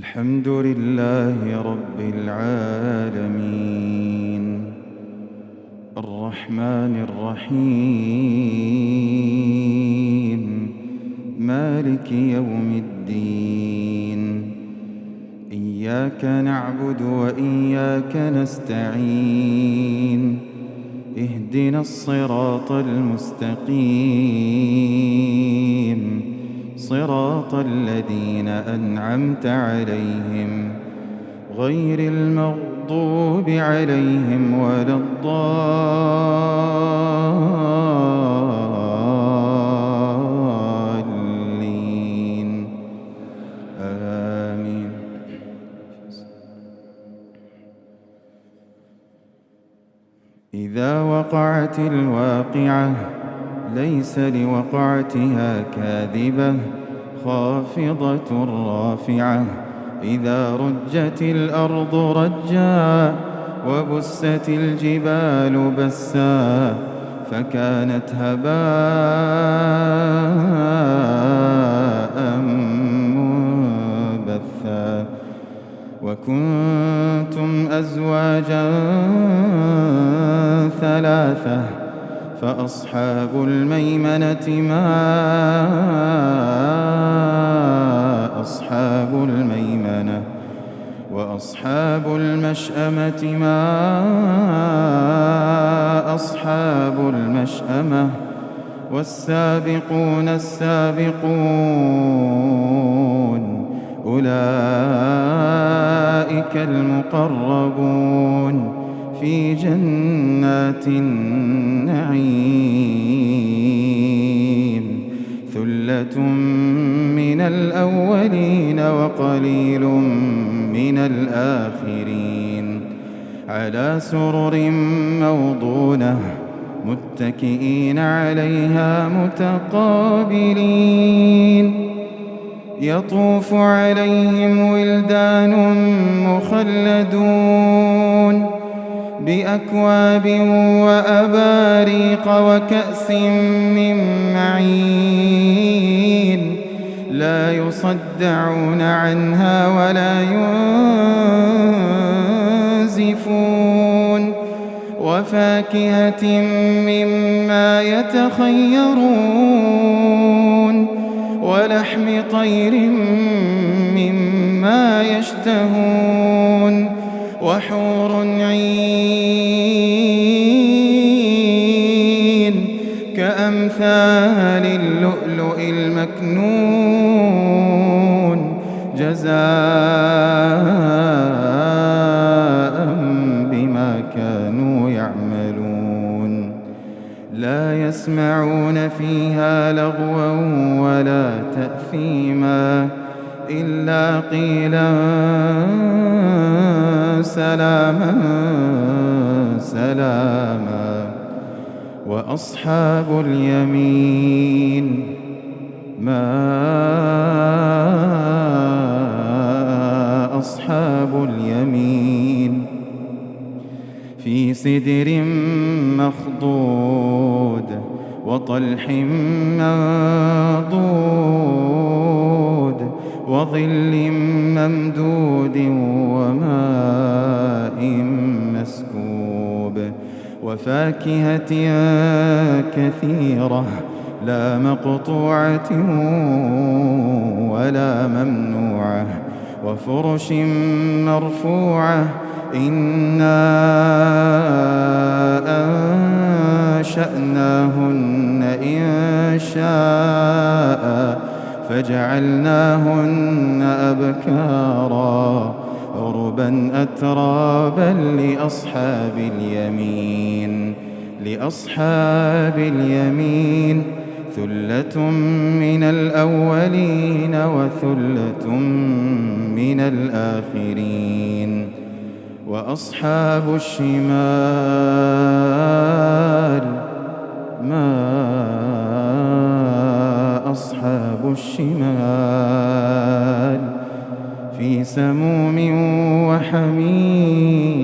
الحمد لله رب العالمين الرحمن الرحيم مالك يوم الدين إياك نعبد وإياك نستعين اهدنا الصراط المستقيم صراط الذين أنعمت عليهم غير المغضوب عليهم ولا الضالين آمين. إذا وقعت الواقعة ليس لوقعتها كاذبة خافضة رافعة إذا رجت الأرض رجا وبست الجبال بسا فكانت هباء منبثا وكنتم أزواجا ثلاثة فأصحاب الميمنة ما أصحاب الميمنة وأصحاب المشأمة ما أصحاب المشأمة والسابقون السابقون أولئك المقربون في جنات النعيم ثلة من الأولين وقليل من الآخرين على سرر موضونة متكئين عليها متقابلين يطوف عليهم ولدان مخلدون بأكواب وأباريق وكأس من معين لا يصدعون عنها ولا ينزفون وفاكهة مما يتخيرون ولحم طير مما يشتهون وحور عين كأمثال اللؤلؤ المكنون جزاء بما كانوا يعملون لا يسمعون فيها لغوا ولا تأثيما إلا قيلا سلاما سلاما وأصحاب اليمين ما أصحاب اليمين في سدر مخضود وطلح منضود وظل ممدود وماء مسكوب وفاكهة كثيرة لا مقطوعة ولا ممنوعة وفرش مرفوعة إنا أنشأناهن إنشاء فجعلناهن أبكارا عربا أترابا لأصحاب اليمين ثلة من الأولين وثلة من الآخرين وأصحاب الشمال ما أصحاب الشمال في سموم وحميم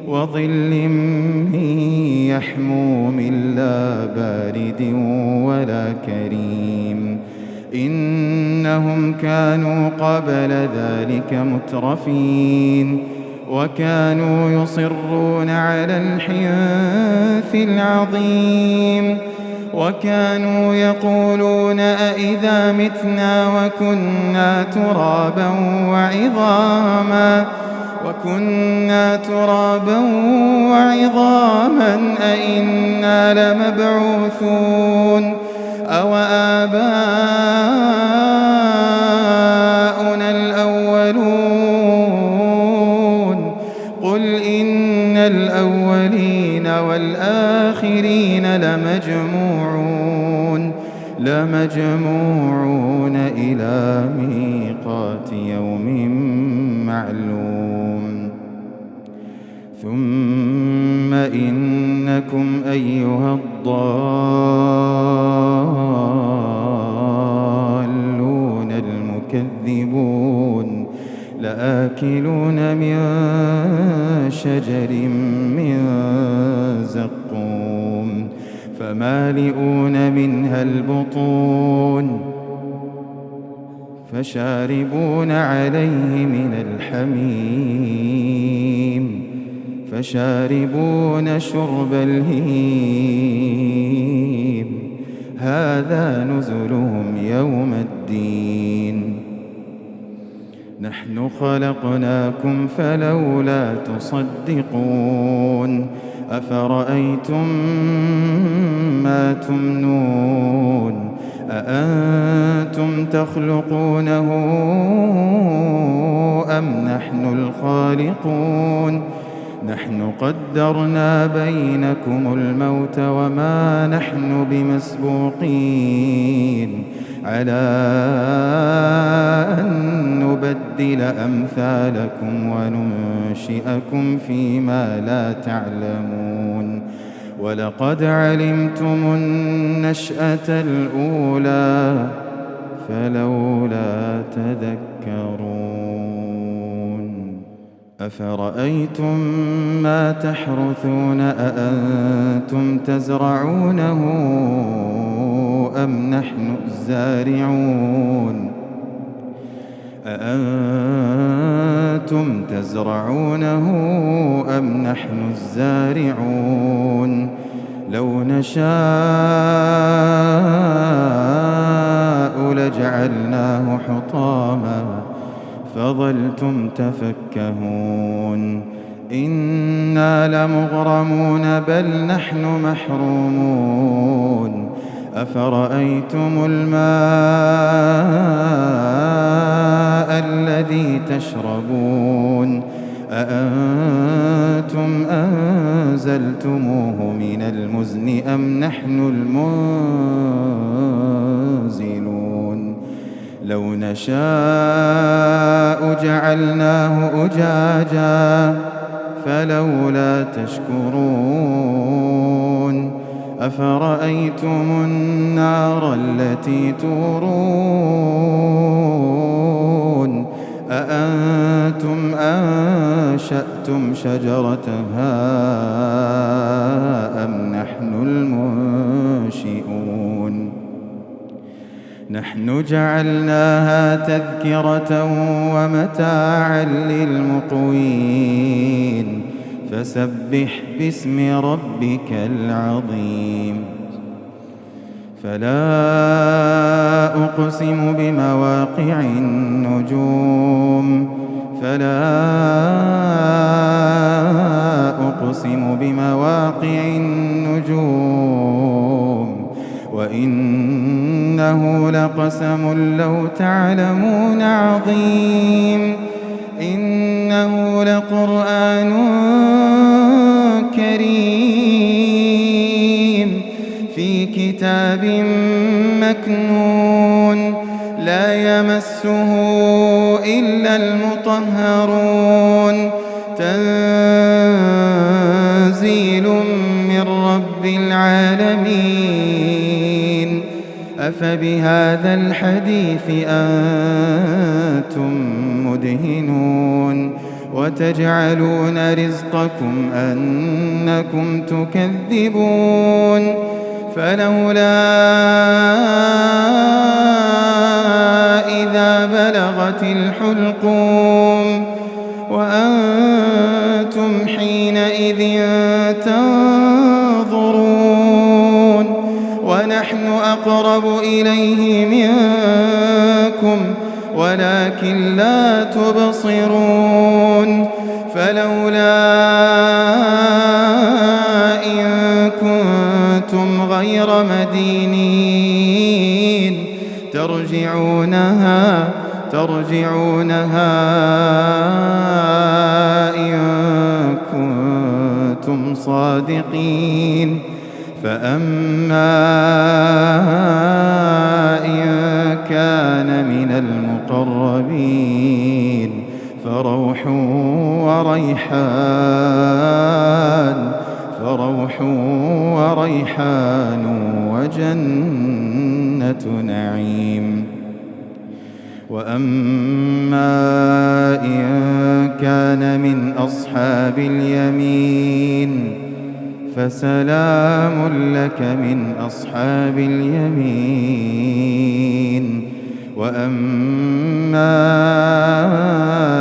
وظل من يحموم لا بارد ولا كريم إنهم كانوا قبل ذلك مترفين وكانوا يصرون على الحنث العظيم وكانوا يقولون أإذا متنا وكنا ترابا وعظاما أإنا لمبعوثون أو آباؤنا الأولون قل إن الأولين والآخرين لمجموعون إلى ميقات يوم معلوم ثم إنكم أيها الضالون المكذبون لآكلون من شجر من زقوم فمالئون منها البطون فشاربون عليه من الحميم فشاربون شرب الهيم هذا نزلهم يوم الدين نحن خلقناكم فلولا تصدقون أفرأيتم ما تمنون أأنتم تخلقونه أم نحن الخالقون نحن قدرنا بينكم الموت وما نحن بمسبوقين على أن نبدل أمثالكم وننشئكم فيما لا تعلمون ولقد علمتم النشأة الأولى فلولا تذكرون أفرأيتم ما تحرثون أأنتم تزرعونه أم نحن الزارعون أأنتم تزرعونه أم نحن الزارعون لو نشاء لجعلناه حطاما فظلتم تفكهون إنا لمغرمون بل نحن محرومون أفرأيتم الماء الذي تشربون أأنتم أنزلتموه من المزن أم نحن المنزلون لو نشاء جعلناه أجاجا فلولا تشكرون أفرأيتم النار التي تورون أأنتم أنشأتم شجرتها أم نحن المنشئون نحن جعلناها تذكرة ومتاعا للمقوين فسبح باسم ربك العظيم فلا أقسم بمواقع النجوم وإنه لقسم لو تعلمون عظيم إنه لقرآن كريم في كتاب مكنون لا يمسه إلا المطهرون تنزيل من رب العالمين أفبهذا الحديث أنتم مدهنون وتجعلون رزقكم أنكم تكذبون فلولا النازعات الحلقوم وأنتم حينئذ تنظرون ونحن أقرب إليه منكم ولكن لا تبصرون فلولا إن كنتم غير مدينين ترجعونها إن كنتم صادقين فأما إن كان من المقربين فروح وريحان وجنة نعيم وأما إن كان من أصحاب اليمين فسلام لك من أصحاب اليمين وأما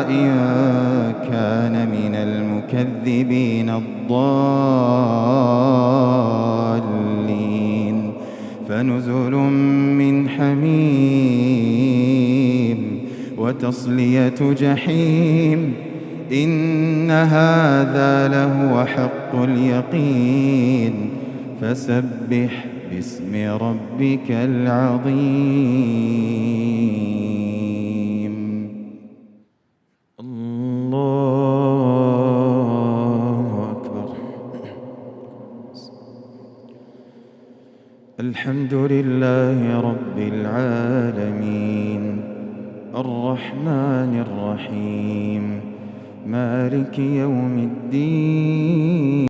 إن كان من المكذبين الضالين فنزل من حميم وتصلية جحيم إن هذا لهو حق اليقين فسبح باسم ربك العظيم الله أكبر. الحمد لله رب العالمين الرحمن الرحيم مالك يوم الدين